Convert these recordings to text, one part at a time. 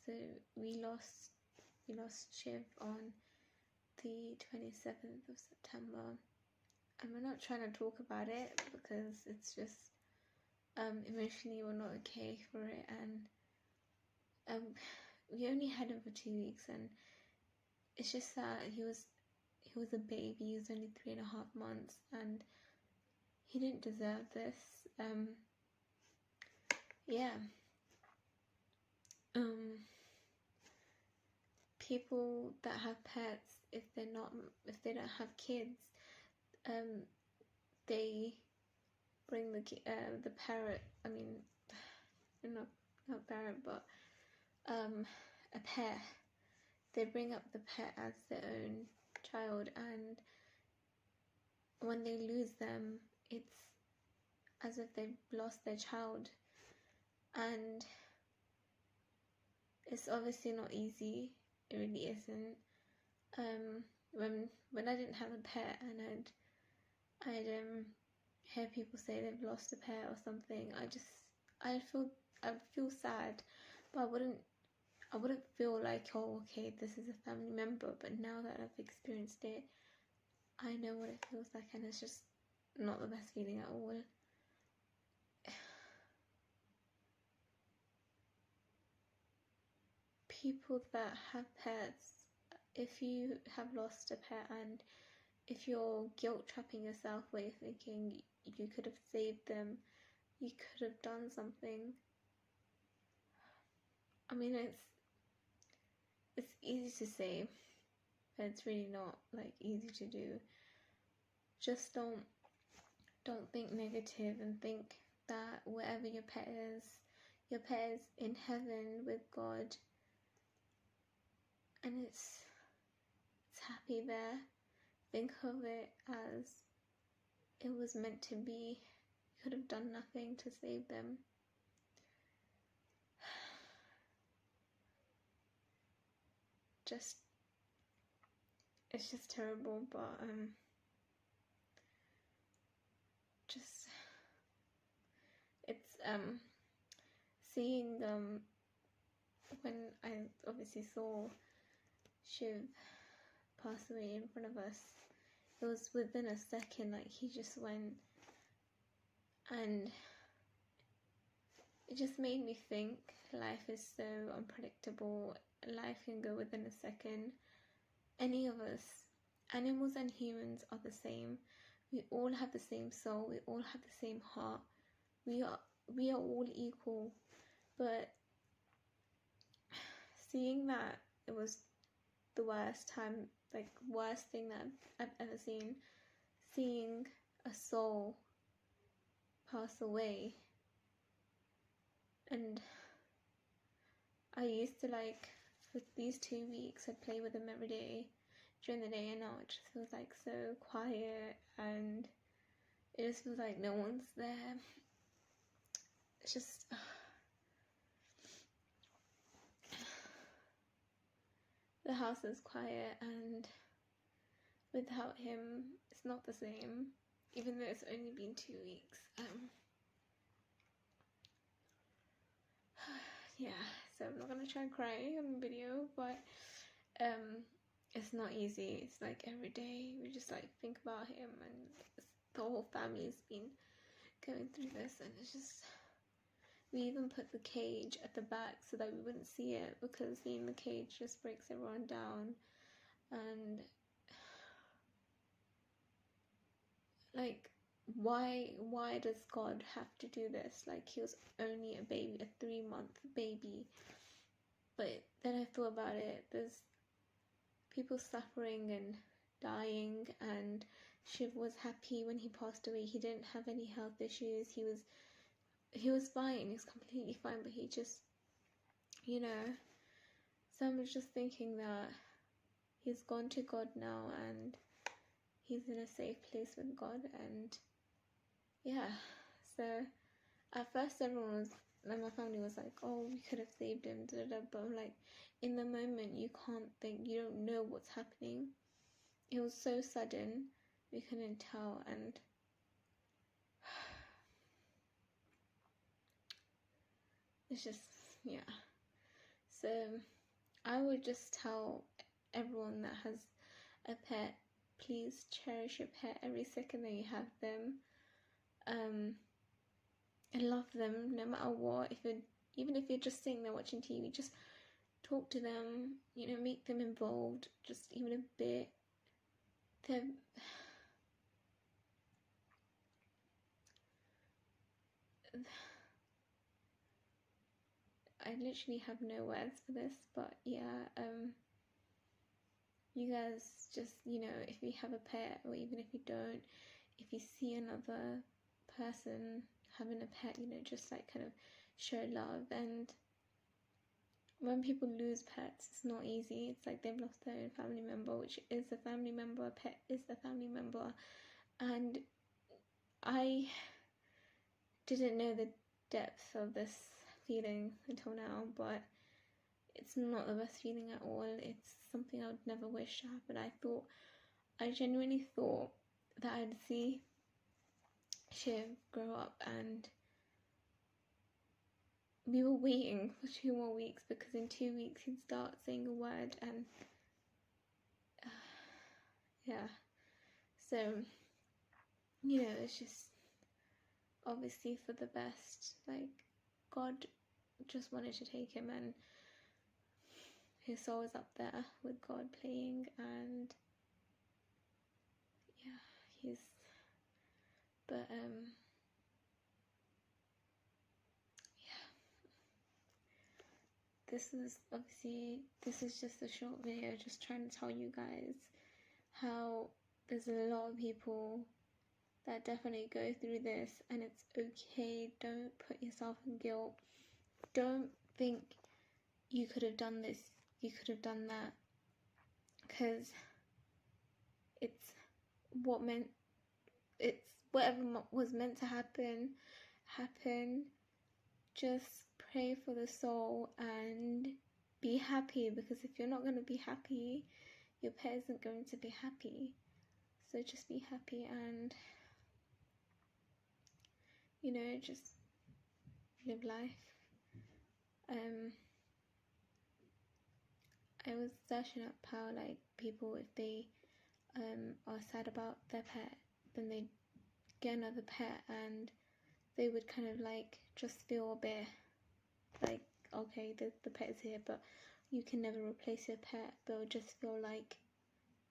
So we lost Shiv on the 27th of September, and we're not trying to talk about it because it's just emotionally we're not okay for it, and we only had him for 2 weeks, and it's just that he was a baby. He was only 3.5 months, and he didn't deserve this. Yeah. People that have pets, if they don't have kids, they bring the parrot. I mean, not parrot, but a pet. They bring up the pet as their own child, and when they lose them, it's as if they've lost their child, and it's obviously not easy. It really isn't. When I didn't have a pet, and I'd hear people say they've lost a pet or something, I'd feel sad, but I wouldn't feel like, oh, okay, this is a family member. But now that I've experienced it, I know what it feels like, and it's just not the best feeling at all. People that have pets, if you have lost a pet and if you're guilt trapping yourself where you're thinking you could have saved them, you could have done something, I mean, it's easy to say, but it's really not like easy to do. Just don't think negative, and think that wherever your pet is in heaven with God, and it's happy there. Think of it as it was meant to be. You could have done nothing to save them. It's just terrible, but it's seeing when I obviously saw Shiv pass away in front of us, it was within a second, like he just went, and it just made me think life is so unpredictable. Life can go within a second. Any of us, animals and humans, are the same. We all have the same soul. We all have the same heart. We are all equal. But seeing that it was the worst time, like worst thing that I've ever seen, seeing a soul pass away. And I used to, like, for these 2 weeks, I'd play with him every day during the day, and now it just feels like so quiet, and it just feels like no one's there. It's just the house is quiet, and without him it's not the same, even though it's only been 2 weeks. Yeah, so I'm not gonna try and cry on the video, but it's not easy. It's like every day we just like think about him, and the whole family's been going through this, and it's just, we even put the cage at the back so that we wouldn't see it, because seeing the cage just breaks everyone down. And like, why does God have to do this? Like, he was only a baby, a 3-month baby. But then I thought about it, there's people suffering and dying, and Shiv was happy when he passed away. He didn't have any health issues. He was fine. He was completely fine, but he just, so I'm just thinking that he's gone to God now, and he's in a safe place with God. And yeah, so at first everyone was like, my family was like, oh, we could have saved him, but I'm like, in the moment you can't think, you don't know what's happening. It was so sudden, we couldn't tell, and it's just, yeah. So I would just tell everyone that has a pet, please cherish your pet every second that you have them. And love them no matter what. Even if you're just sitting there watching TV, just talk to them, make them involved, just even a bit. I literally have no words for this, but yeah, you guys just, if you have a pet, or even if you don't, if you see another person having a pet, just like kind of show love. And when people lose pets, it's not easy. It's like they've lost their own family member, which is a family member. A pet is a family member. And I didn't know the depth of this feeling until now, but it's not the best feeling at all. It's something I would never wish to happen. I genuinely thought that I'd see Shiv grow up, and we were waiting for 2 more weeks, because in 2 weeks he'd start saying a word. And yeah, so it's just obviously for the best. Like, God just wanted to take him, and his soul is up there with God playing. And yeah, but yeah, this is just a short video, just trying to tell you guys how there's a lot of people that definitely go through this, and it's okay. Don't put yourself in guilt. Don't think you could have done this, you could have done that, because it's whatever was meant to happen. Just pray for the soul and be happy, because if you're not going to be happy, your pet isn't going to be happy. So just be happy, and just live life. I was searching up how, like, people, if they are sad about their pet, then they get another pet, and they would kind of like just feel a bit like, okay, the pet is here, but you can never replace your pet. They'll just feel like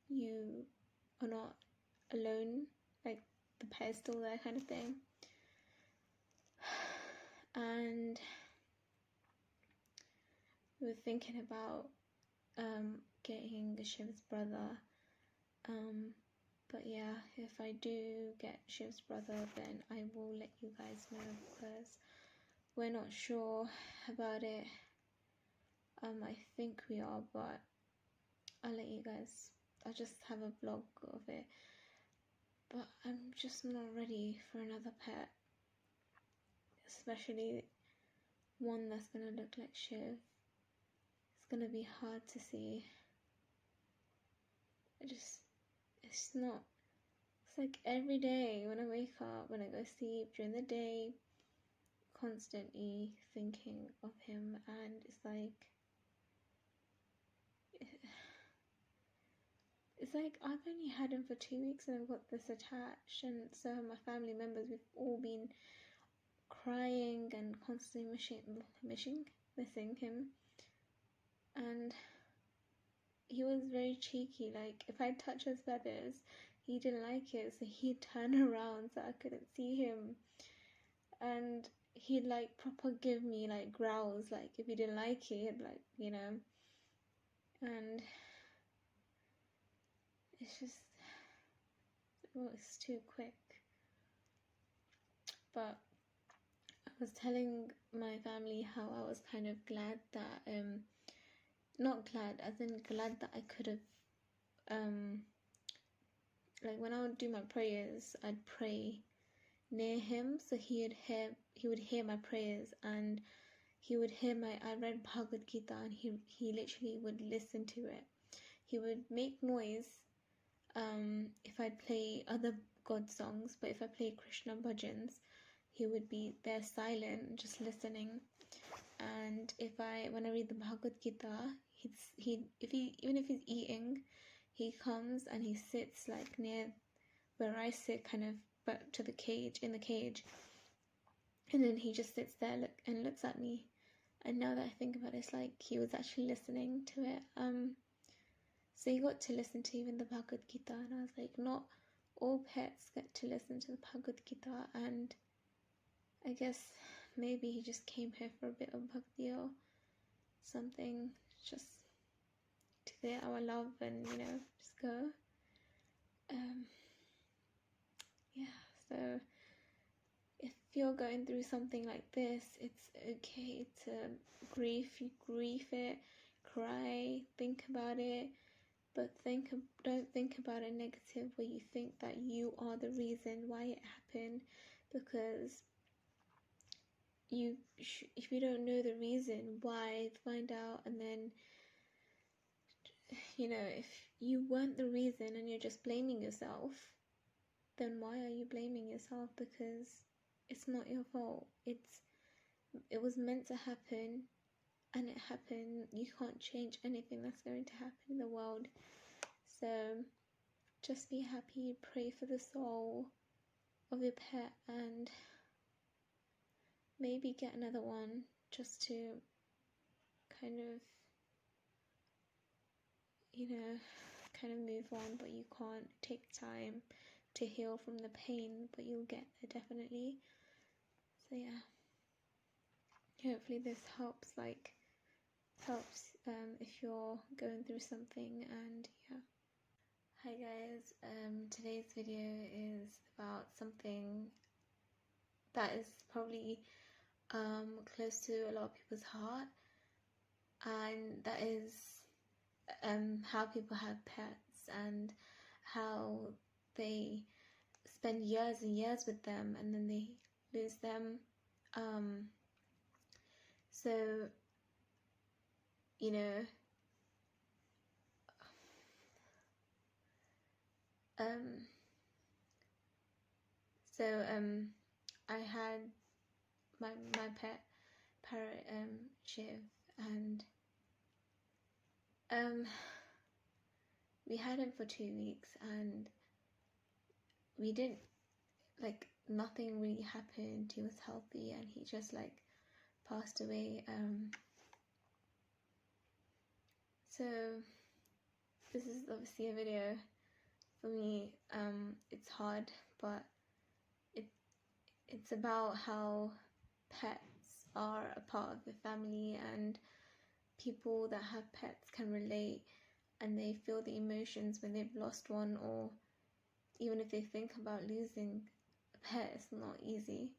you are not alone, like the pet is still there, kind of thing. And we were thinking about getting Shiv's brother, but yeah, if I do get Shiv's brother, then I will let you guys know, because we're not sure about it. I think we are, but I'll just have a vlog of it. But I'm just not ready for another pet, especially one that's gonna look like Shiv. It's gonna be hard to see. It's like every day when I wake up, when I go sleep, during the day, constantly thinking of him. And it's like I've only had him for 2 weeks, and I've got this attached, and so have my family members. We've all been crying and constantly missing him. And he was very cheeky. Like, if I touch his feathers, he didn't like it, so he'd turn around so I couldn't see him. And he'd like proper give me like growls, like if he didn't like it, he'd like, and it's just, it's too quick. But I was telling my family how I was kind of glad that not glad, as in glad that I could have like, when I would do my prayers, I'd pray near him, so he would hear my prayers, and he would hear I read Bhagavad Gita, and he literally would listen to it. He would make noise if I'd play other God songs, but if I play Krishna bhajans, he would be there silent, just listening. and when I read the Bhagavad Gita, even if he's eating, he comes and he sits like near where I sit, kind of, but to the cage, in the cage, and then he just sits there and looks at me. And now that I think about it, it's like he was actually listening to it. So he got to listen to even the Bhagavad Gita, and I was like, not all pets get to listen to the Bhagavad Gita, and I guess maybe he just came here for a bit of bhakti or something, just to get our love and, just go. Yeah, so if you're going through something like this, it's okay to grieve. You grieve it, cry, think about it, but don't think about it negative where you think that you are the reason why it happened, because if you don't know the reason why, find out. And then, if you weren't the reason and you're just blaming yourself, then why are you blaming yourself? Because it's not your fault. It was meant to happen, and it happened. You can't change anything that's going to happen in the world. So just be happy, pray for the soul of your pet, and maybe get another one just to kind of move on. But you can't. Take time to heal from the pain, but you'll get there definitely. So yeah, hopefully this helps if you're going through something. And yeah, hi guys, today's video is about something that is probably close to a lot of people's heart, and that is how people have pets and how they spend years and years with them and then they lose them. So I had my pet parrot, Shiv, and we had him for 2 weeks, and we didn't, nothing really happened. He was healthy, and he just passed away. So this is obviously a video for me. It's hard, but it's about how pets are a part of the family, and people that have pets can relate, and they feel the emotions when they've lost one, or even if they think about losing a pet. It's not easy.